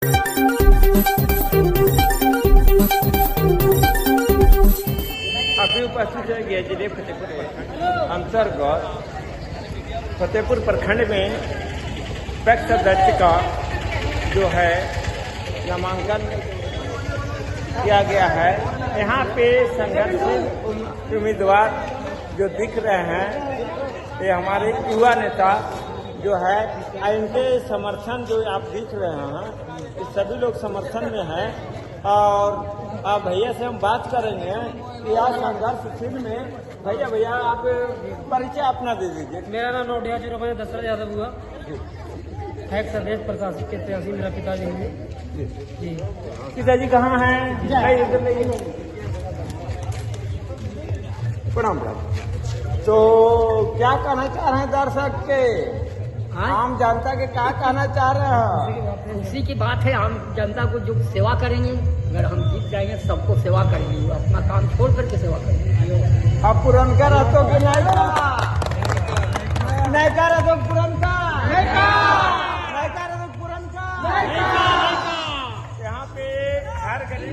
अभी उपस्थित है जिले फतेहपुर प्रखंड अंतर्गत फतेहपुर प्रखंड में पैक्स अध्यक्ष का जो है नामांकन किया गया है। यहाँ पे संगठित उम्मीदवार जो दिख रहे हैं ये हमारे युवा नेता जो है, इनके समर्थन जो आप दिख रहे हैं ये सभी लोग समर्थन में हैं। और भैया से हम बात करेंगे कि आज संघर्ष फील्ड में भैया आप परिचय अपना दे दीजिए। मेरा नाम नोटिया 0 यादव हुआ, फैक्स अध्यक्ष प्रशासक के 83 मेरा पिताजी हैं जी। पिताजी कहाँ हैं? प्रणाम। तो क्या कहना चाह रहे हैं दर्शक के, आम जनता के क्या कहना चाह रहे हैं? उसी की बात है, हम जनता को जो सेवा करेंगे, अगर हम जीत जाएंगे सबको सेवा करेंगे, अपना काम छोड़ करके सेवा करेंगे। अब पुरनका रहतो कि नहीं का रहतो पुरनका यहाँ पे हर गली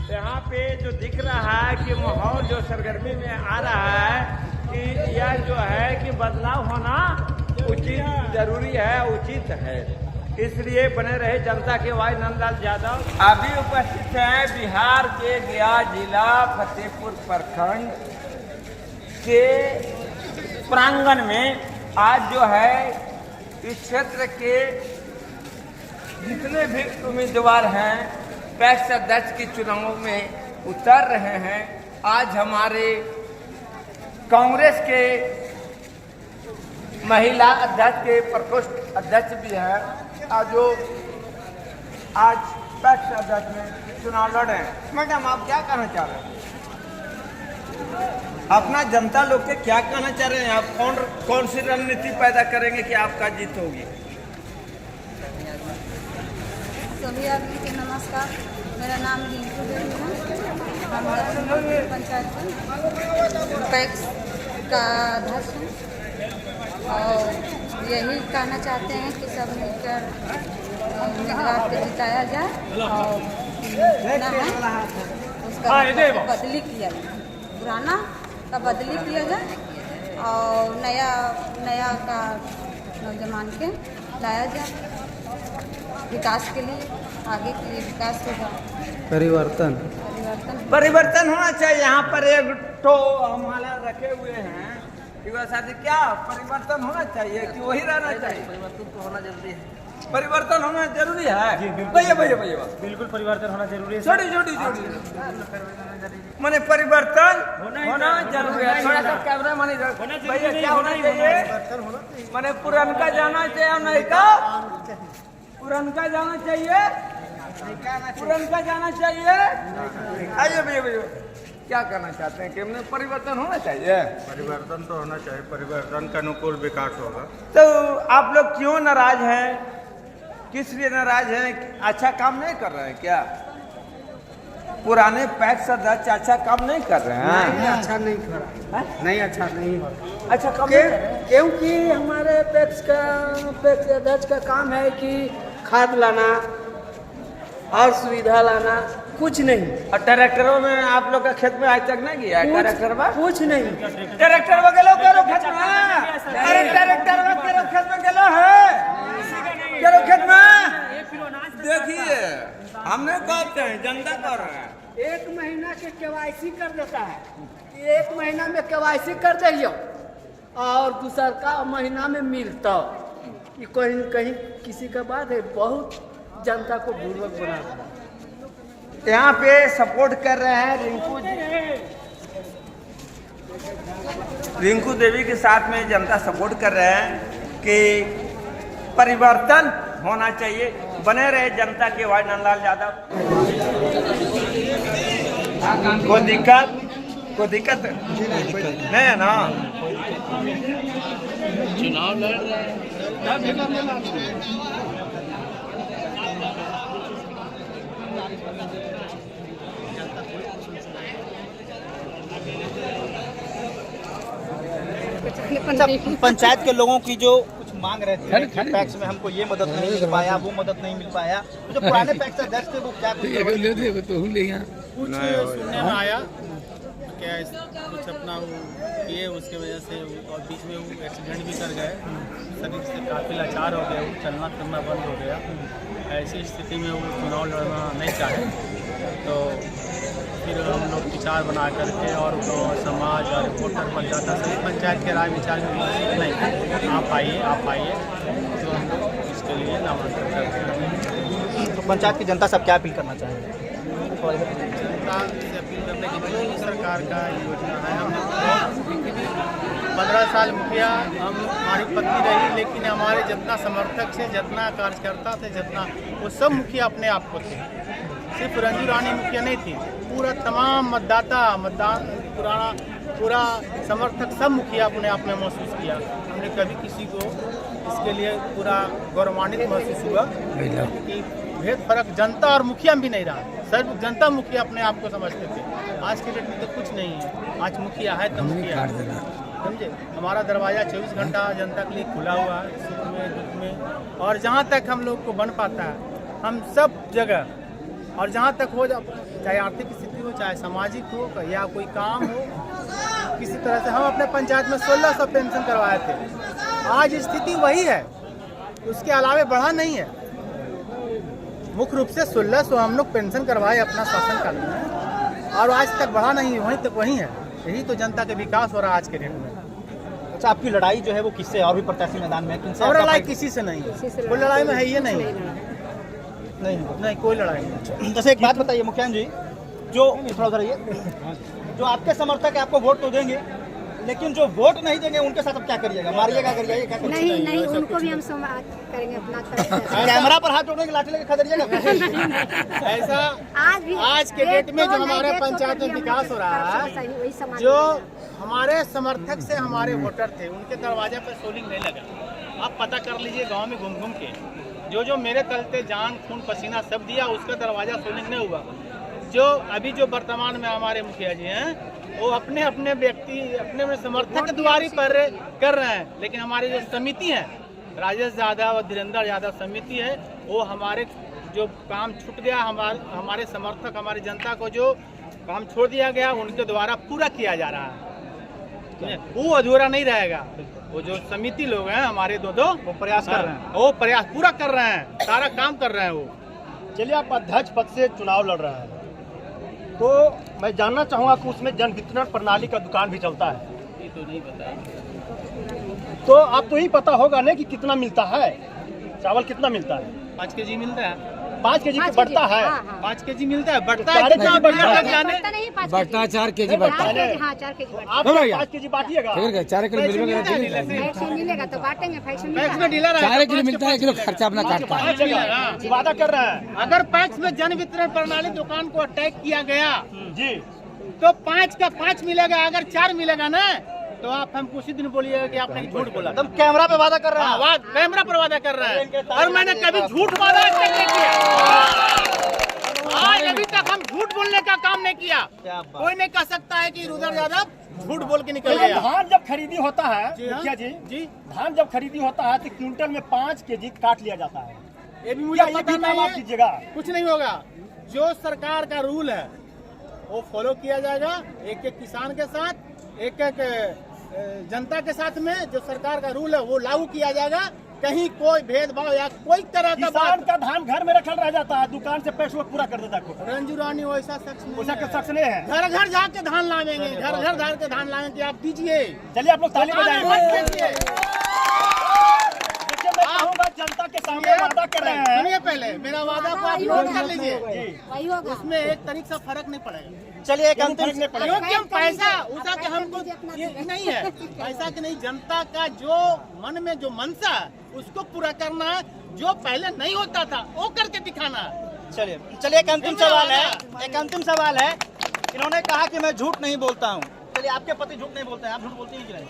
यहाँ पे जो दिख रहा है कि माहौल जो सरगर्मी में आ रहा है कि यह जो है कि बदलाव होना उचित जरूरी है, उचित है। इसलिए बने रहे जनता के वाई नंदलाल यादव। अभी उपस्थित हैं बिहार के गया जिला फतेहपुर प्रखंड के प्रांगण में। आज जो है इस क्षेत्र के जितने भी उम्मीदवार हैं पैक्स अध्यक्ष के चुनावों में उतर रहे हैं। आज हमारे कांग्रेस के महिला अध्यक्ष के प्रकोष्ठ अध्यक्ष भी हैं जो आज पैक्स अध्यक्ष में चुनाव लड़े। मैडम आप क्या कहना चाह रहे हैं? अपना जनता लोग के क्या कहना चाह रहे हैं? आप कौन सी रणनीति पैदा करेंगे कि आपका जीत होगी? सभी आदमी को नमस्कार। मेरा नाम रिंकू देवी है। हम पंचायत पैक्स का अध्यक्ष हैं और यही कहना चाहते हैं कि सब मिलकर उम्मीदवार को जिताया जाए और उसका बदली किया जाए, पुराना का बदली किया जाए और नया का नौजवान के लाया जाए। विकास के लिए, आगे के लिए विकास होगा। परिवर्तन होना चाहिए। यहाँ पर एक तो हमारा रखे हुए हैं साथी, क्या परिवर्तन होना चाहिए कि वही रहना चाहिए? परिवर्तन तो होना जरूरी है। परिवर्तन होना जरूरी है जी। भैया बिल्कुल परिवर्तन होना जरूरी है। छोटी माने परिवर्तन होना जरूरी है। थोड़ा सा कैमरा माने भैया क्या होना चाहिए? माने पुरनका जाना चाहिए, नहीं का पुरनका जाना चाहिए, पुरनका जाना चाहिए। आइए भैया क्या करना चाहते हैं कि हमने परिवर्तन होना चाहिए? परिवर्तन तो होना चाहिए, परिवर्तन के अनुकूल विकास होगा। तो आप लोग क्यों नाराज हैं? किस लिए नाराज हैं? अच्छा काम नहीं कर रहे हैं क्या? पुराने पैक्स अध्यक्ष अच्छा काम नहीं कर रहे हैं? नहीं, अच्छा नहीं कर रहा है। नहीं, अच्छा नहीं हो रहा। अच्छा काम क्योंकि हमारे पैक्स अध्यक्ष का काम है कि खाद लाना और सुविधा लाना, कुछ नहीं। और ट्रैक्टरों में आप लोग का खेत में आज तक नहीं गया? ट्रैक्टर में कुछ नहीं। ट्रैक्टर में गेलो करो खेत में? अरे ट्रैक्टर में करो खेत में गेलो है, करो खेत में। देखिए हमने कहते हैं, जनता कर रहे हैं। 1 महीना के KYC कर देता है, 1 महीना में KYC कर दियो और दूसर का महीना में मिलता। ये कहीं किसी का बात है, बहुत जनता को बुर्बक बना रहा है। यहाँ पे सपोर्ट कर रहे हैं रिंकू देवी के साथ में जनता सपोर्ट कर रहे हैं कि परिवर्तन होना चाहिए। बने रहे जनता के वाई नंदलाल यादव। कोई दिक्कत नहीं है ना? चुनाव लड़ रहे हैं। पहचाने पर अच्छा, नहीं। पंचायत के लोगों की जो कुछ मांग रहे थे कि पैक्स में हमको ये मदद नहीं मिल पाया, वो मदद नहीं मिल पाया, तो जो पुराने पैक्स अध्यक्ष थे वो क्या कुछ कुछ सुनने में आया क्या कुछ अपना वो किए, उसके वजह से और बीच में वो एक्सीडेंट भी कर गए, शरीर से काफ़ी लाचार हो गया, वो चलना फिरना बंद हो गया। ऐसी स्थिति में वो चुनाव लड़ना नहीं चाहे, तो फिर हम लोग विचार बना करके और समाज और वोटर मतदाता सभी पंचायत के राय विचार में नहीं आप आइए तो हम लोग इसके लिए नामांकन करते हैं। तो पंचायत की जनता सब क्या अपील करना चाहेंगे? जनता से अपील करने की जो भी सरकार का योजना है, हमने 15 साल मुखिया हमारी पत्नी रही, लेकिन हमारे जितना समर्थक थे, जितना कार्यकर्ता थे, जितना वो सब मुखिया अपने आप को थे। सिर्फ रंजू रानी मुखिया नहीं थी, पूरा तमाम मतदाता पूरा समर्थक सब मुखिया अपने आप में महसूस किया। हमने कभी किसी को इसके लिए पूरा गौरवान्वित महसूस हुआ कि भेद फर्क जनता और मुखिया में भी नहीं रहा, सिर्फ जनता मुखिया अपने आप को समझते थे। आज के डेट में तो कुछ नहीं है, आज मुखिया है तो मुखिया है, समझे। हमारा दरवाज़ा 24 घंटा जनता के लिए खुला हुआ है, सुख में दुख में, और जहाँ तक हम लोग को बन पाता है हम सब जगह, और जहाँ तक हो चाहे आर्थिक स्थिति हो, चाहे सामाजिक हो या कोई काम हो, किसी तरह से हम अपने पंचायत में 1600 पेंशन करवाए थे। आज स्थिति वही है, उसके अलावे बढ़ा नहीं है। मुख्य रूप से 1600 हम लोग पेंशन करवाए अपना शासनकाल में, और आज तक बढ़ा नहीं है, वहीं तक वही है। यही तो जनता के विकास हो रहा है आज के डेट में। अच्छा, आपकी लड़ाई जो है वो किससे और भी प्रत्याशी मैदान में किनसे? और लड़ाई किसी से नहीं, कोई लड़ाई में है ये नहीं कोई लड़ाई नहीं। जैसे एक बात बताइए मुखिया जी, जो थोड़ा उधर आइए, जो आपके समर्थक है आपको वोट तो देंगे, लेकिन जो वोट नहीं देंगे उनके साथ अब क्या करिएगा? मारिएगा, करिएगा, क्या करिएगा? नहीं, उनको भी हम समाज करेंगे अपना तरफ से। कैमरा पर हाथ जोड़ने के लाठी लेके खदेड़िएगा? ऐसा आज के डेट में जो हमारे पंचायत में विकास हो रहा है, जो हमारे समर्थक से हमारे वोटर थे उनके दरवाजे पर सोलिंग नहीं लगा। आप पता कर लीजिए गांव में घूम घूम के, जो मेरे तलते जान खून पसीना सब दिया, उसका दरवाजा सोलिंग नहीं हुआ। जो अभी जो वर्तमान में हमारे मुखिया जी हैं वो अपने अपने व्यक्ति अपने समर्थक द्वारी पर कर रहे हैं, लेकिन हमारी जो समिति है, राजेश यादव और धीरेन्द्र यादव समिति है, वो हमारे जो काम छूट गया, हमारे समर्थक हमारी जनता को जो काम छोड़ दिया गया उनके द्वारा पूरा किया जा रहा है, वो अधूरा नहीं रहेगा। वो जो समिति लोग हैं हमारे दो वो प्रयास कर रहे हैं, वो प्रयास पूरा कर रहे हैं, सारा काम कर रहे हैं वो। चलिए, आप अध्यक्ष पद से चुनाव लड़ रहे हैं, तो मैं जानना चाहूँगा कि उसमें जन वितरण प्रणाली का दुकान भी चलता है? ये तो नहीं पता। तो आप तो ही पता होगा ना कि कितना मिलता है, चावल कितना मिलता है? 5 केजी मिलता है। 5 केजी बढ़ता है? 5 केजी मिलता है, बढ़ता है, कितना बढ़ता है? बढ़ता 4 केजी बढ़ता है। 4 केजी आप 5 केजी बांटिएगा? 4 किलो मिलेगा, मिलेगा तो बांटेंगे, पैक्स में डीलर 4 किलो मिलता है, 1 किलो खर्चा अपना काटता है। वादा कर रहे हैं। अगर पैक्स में जन वितरण प्रणाली दुकान को अटैक किया गया जी, तो 5 का 5 मिलेगा, अगर 4 मिलेगा ना तो आप हमको उसी दिन बोलिएगा कि आपने झूठ बोला। एकदम कैमरा पे वादा कर रहे हैं। कैमरा पर वादा कर रहे हैं, और मैंने कभी झूठ वादा नहीं किया। आज अभी तक हम झूठ बोलने का काम नहीं किया। कोई नहीं कह सकता है कि रुद्र यादव झूठ बोल के निकल गया। धान जब खरीदी होता है मुखिया जी, धान जब खरीदी होता है तो क्विंटल में 5 केजी काट लिया जाता है। ये भी मुझे क्या पता नहीं आप है, कीजिएगा? कुछ नहीं होगा। जो सरकार का रूल है वो फॉलो किया जाएगा, एक एक किसान के साथ, एक एक जनता के साथ में जो सरकार का रूल है वो लागू किया जाएगा। कहीं कोई भेदभाव या कोई तरह का किसान का धान घर में रखल रह जाता है, दुकान से पैसा पूरा कर देता है। रंजू रानी वैसा शख्स नहीं है। घर घर जाके धान लावेंगे, घर घर जाके धान लाएंगे, आप दीजिए। चलिए, आप लोग ताली बजाएंगे। कहूँगा जनता के सामने वादा कर रहे हैं। सुनिए, पहले मेरा वादा को आप नोट कर लीजिए, उसमें एक तरीक सा फर्क नहीं पड़ेगा। चलिए, एक अंतिम क्योंकि हम पैसा उठा के हमको ये नहीं है, पैसा की नहीं, जनता का जो मन में जो मनसा है उसको पूरा करना है, जो पहले नहीं होता था वो करके दिखाना है। चलिए एक अंतिम सवाल है। इन्होंने कहा कि मैं झूठ नहीं बोलता हूँ। चलिए, आपके पति झूठ नहीं बोलते हैं, आप झूठ बोलते हैं कि नहीं?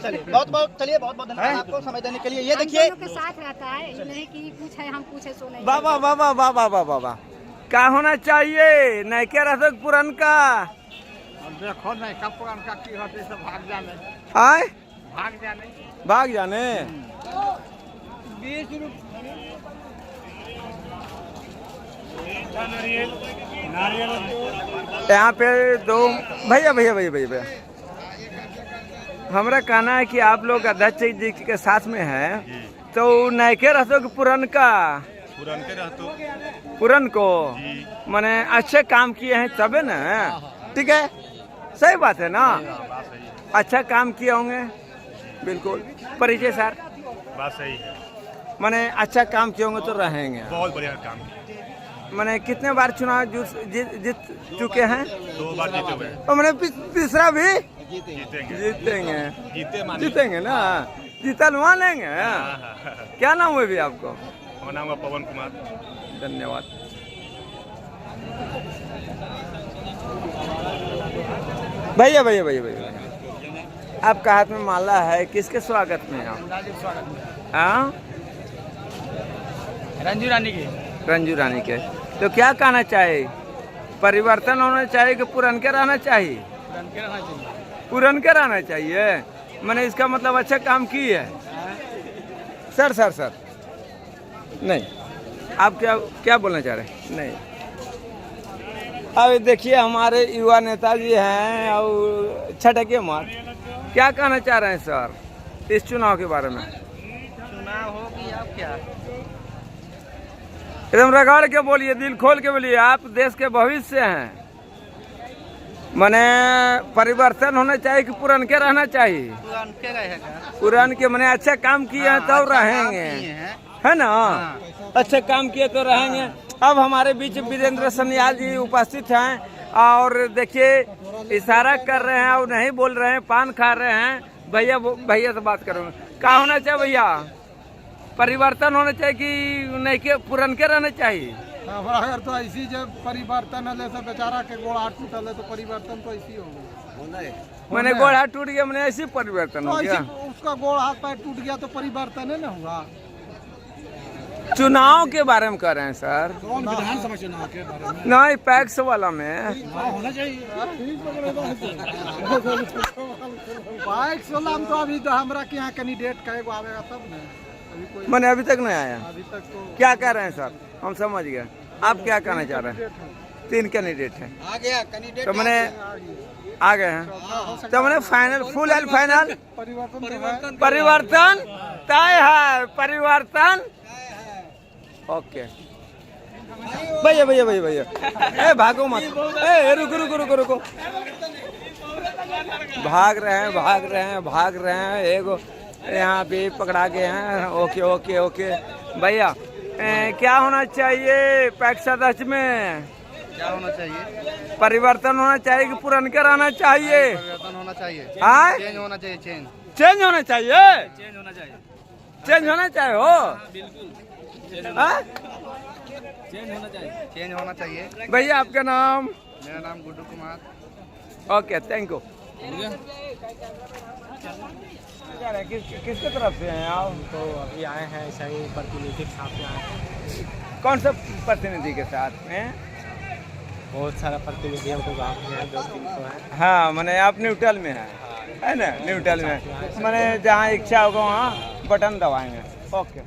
चलिए, बहुत बहुत धन्यवाद आपको समय देने के लिए। ये देखिए, के साथ रहता है, ये नहीं कि कुछ है हम पूछे सो नहीं। वाह वाह वाह वाह वाह वाह वाह वाह, क्या होना चाहिए? नहीं क्या रह पुरन का देखो नहीं कब पुरान का की होते सब भाग जाने आए भाग जाने। यहाँ पे दो भैया भैया भैया भैया भैया हमारा कहना है कि आप लोग अध्यक्ष जी के साथ में है तो नयके रहते कि पुरनका पुरन को माने अच्छे काम किए हैं तबे ना। ठीक है, सही बात है ना, अच्छा काम किए होंगे। बिल्कुल परिचय सर, बात सही है, माने अच्छा काम किए होंगे तो रहेंगे। बहुत बढ़िया काम किया। माने कितने बार चुनाव जीत चुके हैं? 2 बार जीते हुए। और मैंने तीसरा भी जीतेंगे। जीतेंगे ना, जीतल मानेंगे। क्या नाम हुए भी आपको? हमारा नाम है पवन कुमार। धन्यवाद। भैया भैया भैया भैया आपका हाथ में माला है, किसके स्वागत में आप? हाँ, रंजू रानी के। रंजू रानी के। तो क्या कहना चाहिए, परिवर्तन होना चाहिए कि पुरन के रहना चाहिए? पुरन के रहना चाहिए। मैंने इसका मतलब अच्छा काम की है। सर सर सर नहीं, आप क्या बोलना चाह रहे हैं? नहीं, अब देखिए हमारे युवा नेताजी हैं और छटके मत, क्या कहना चाह रहे हैं सर इस चुनाव के बारे में? चुनाव होगी, आप क्या एकदम रगड़ के बोलिए, दिल खोल के बोलिए, आप देश के भविष्य हैं। माने परिवर्तन होना चाहिए कि पुरान के रहना चाहिए? पुरान के रहेगा। पुरान के माने अच्छा काम किए हैं तो रहेंगे, है ना? अच्छा काम किए तो रहेंगे। अब हमारे बीच वीरेंद्र सन्याल जी उपस्थित हैं और देखिए इशारा कर रहे हैं और नहीं बोल रहे हैं, पान खा रहे हैं। भैया भैया से बात करूँगा, क्या होना चाहिए भैया? परिवर्तन होना चाहिए कि नहीं के पुरन के रहना चाहिए? अगर तो ऐसी जब परिवर्तन है सब बेचारा के गोड़ हाथ टूटल है तो परिवर्तन तो ऐसी होगा। मैंने गोड़ हाथ टूट गया, मैंने ऐसी परिवर्तन हो गया। उसका गोड़ हाथ पैर टूट गया तो परिवर्तन है ना हुआ। चुनाव के बारे में कह रहे हैं सर? विधानसभा चुनाव के बारे में नहीं, पैक्स वाला में होना चाहिए। पैक्स वाला हम तो अभी तो हमारा के यहाँ कैंडिडेट कहेगा आवेगा तब ना, मैंने अभी तक नहीं आया। अभी तक तो क्या कह रहे हैं सर? हम समझ गए, आप क्या कहना चाह रहे हैं? 3 कैंडिडेट हैं, आ गया कैंडिडेट। तो मैंने आ गए हैं, तो मैंने फाइनल फुल एंड फाइनल परिवर्तन तय है। परिवर्तन ओके। भैया भैया भैया भैया ए भागो मत, ए रुको रुको रुको रुको, भाग रहे हैं भाग रहे हैं भाग रहे हैं। एगो यहाँ पे पकड़ा गए हैं। ओके ओके ओके भैया, क्या होना चाहिए पैक्स अध्यक्ष में? क्या होना चाहिए? परिवर्तन होना चाहिए कि पुरान के रहना चाहिए? परिवर्तन होना चाहिए, चेंज होना चाहिए। चेंज होना चाहिए, चेंज होना चाहिए हो। चेंज होना चाहिए। भैया आपका नाम? मेरा नाम Guddu Kumar. Okay thank you. किसके तरफ से हैं आप? तो अभी आए हैं सही प्रतिनिधि के साथ में आए हैं। कौन सा प्रतिनिधि के साथ में? बहुत सारा प्रतिनिधि हमको गाँव में है, 2-3 तो है। हाँ मैंने आप न्यूट्रल में है ना? न्यूट्रल में मैंने जहाँ इच्छा होगा वहाँ बटन दबाएंगे। ओके।